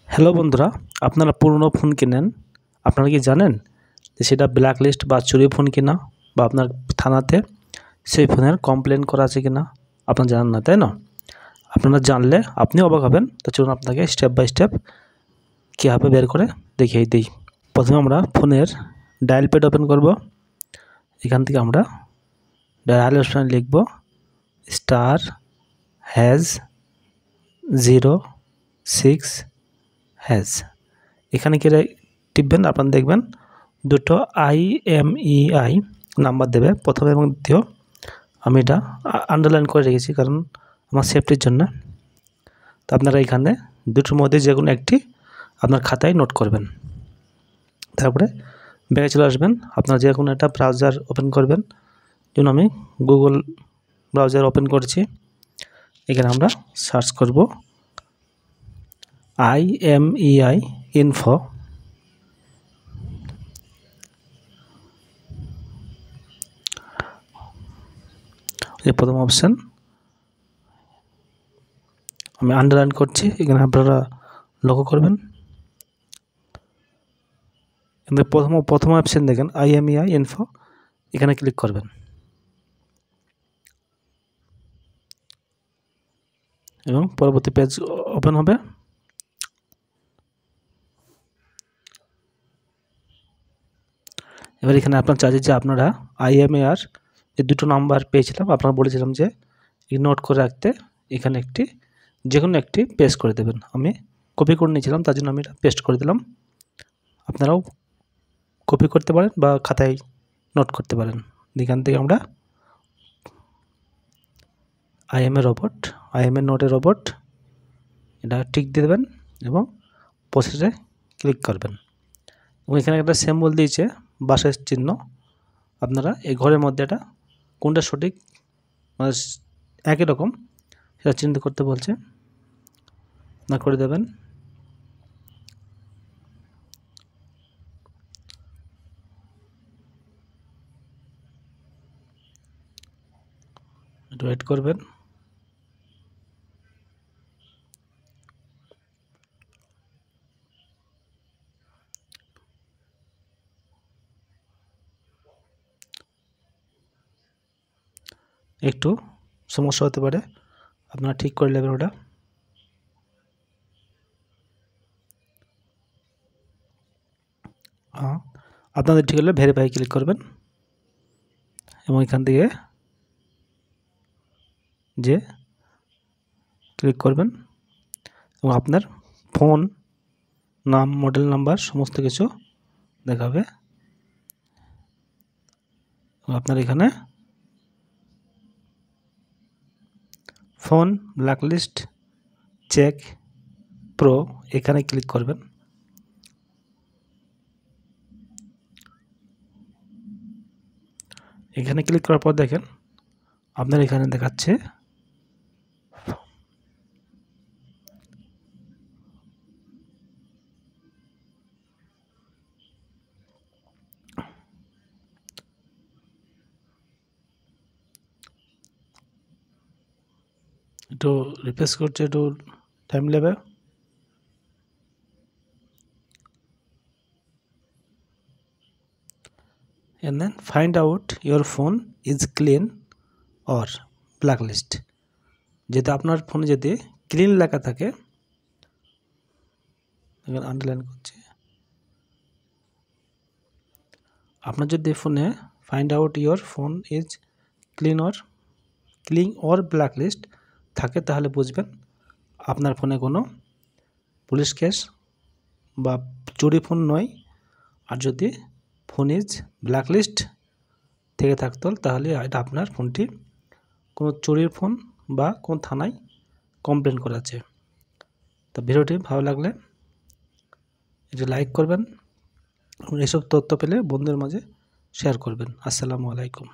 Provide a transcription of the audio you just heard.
Hello বন্ধুরা, আপনারা পুরনো ফোন কেনেন, আপনারা কি জানেন যে সেটা ব্ল্যাক লিস্ট বা চুরি ফোন কিনা, বা আপনার থানাতে সেই ফোনের কমপ্লেন করা আছে কিনা আপনারা জানেন না, তাই না? আপনারা জানলে আপনি অবাক হবেন। তো চলুন আপনাকে স্টেপ বাই স্টেপ কীভাবে বের করে দেখিয়ে দিই। প্রথমে আমরা ফোনের ডায়াল প্যাড ওপেন করব। এখান থেকে আমরা ডায়াল অপশানে লিখব *#0 6#। এখানে কি টিপবেন, আপনারা দেখবেন দুটো IMEI নাম্বার দেবে, প্রথম এবং দ্বিতীয়। আমি এটা আন্ডারলাইন করে রেখেছি কারণ আমার সেফটির জন্য। তো আপনারা এখানে দুটোর মধ্যে যে কোনো একটি আপনার খাতায় নোট করবেন। তারপরে ব্যাগে চলে আসবেন, আপনারা যে কোনো একটা ব্রাউজার ওপেন করবেন। যেমন আমি গুগল ব্রাউজার ওপেন করছি। এখানে আমরা সার্চ করব IMEI ইনফো। এই প্রথম অপশান আমি আন্ডারলাইন করছি, এখানে আপনারা লক্ষ্য করবেন। প্রথম অপশান দেখেন IMEI ইনফো, এখানে ক্লিক করবেন এবং পরবর্তী পেজ ওপেন হবে। এবার এখানে আপনার চাইছে যে আপনারা IMEI যে দুটো নাম্বার পেয়েছিলাম, আপনারা বলেছিলাম যে নোট করে রাখতে, এখানে যে কোনো একটি পেস্ট করে দেবেন। আমি কপি করে নিয়েছিলাম, তার জন্য আমি এটা পেস্ট করে দিলাম। আপনারাও কপি করতে পারেন বা খাতায় নোট করতে পারেন। এখান থেকে আমরা IMEI নোটের রোবট এটা টিক দিয়ে দেবেন এবং প্রসেসে ক্লিক করবেন। এবং এখানে একটা সিম্বল দিয়েছে বাঁশের চিহ্ন, আপনারা এই ঘরের মধ্যে এটা কোনটা সঠিক মানে একই রকম সেটা চিন্তা করতে বলছে, না করে দেবেন। একটু ওয়েট করবেন। একটু সমস্যা হতে পারে, আপনারা ঠিক করে নেবেন ওটা। আপনাদের ঠিক হলে ভেরিফাই ক্লিক করবেন এবং এখান থেকে যে ক্লিক করবেন এবং আপনার ফোন নাম, মডেল নাম্বার সমস্ত কিছু দেখাবে। আপনার এখানে ফোন ব্ল্যাকলিস্ট চেক প্রো এখানে ক্লিক করবেন। এখানে ক্লিক করার পর দেখেন আপনার এখানে দেখাচ্ছে একটু রিফ্রেশ করছে, একটু টাইম নেবে। and then find out your phone is clean or blacklist। যদি আপনার ফোনে যদি ক্লিন লেখা থাকে, এখানে আন্ডারলাইন করছি, আপনার যদি ফোনে find out your phone is clean or blacklist থাকে, তাহলে বুঝবেন আপনার ফোনে কোনো পুলিশ কেস বা চুরি ফোন নয়। আর যদি ফোন ইজ ব্ল্যাকলিস্ট থেকে থাকতো, তাহলে এটা আপনার ফোনটি কোনো চুরির ফোন বা কোন থানায় কমপ্লেন করা আছে। তো ভিডিওটি ভালো লাগলে এটা লাইক করবেন এবং এইসব তথ্য পেলে বন্ধুদের মাঝে শেয়ার করবেন। আসসালামু আলাইকুম।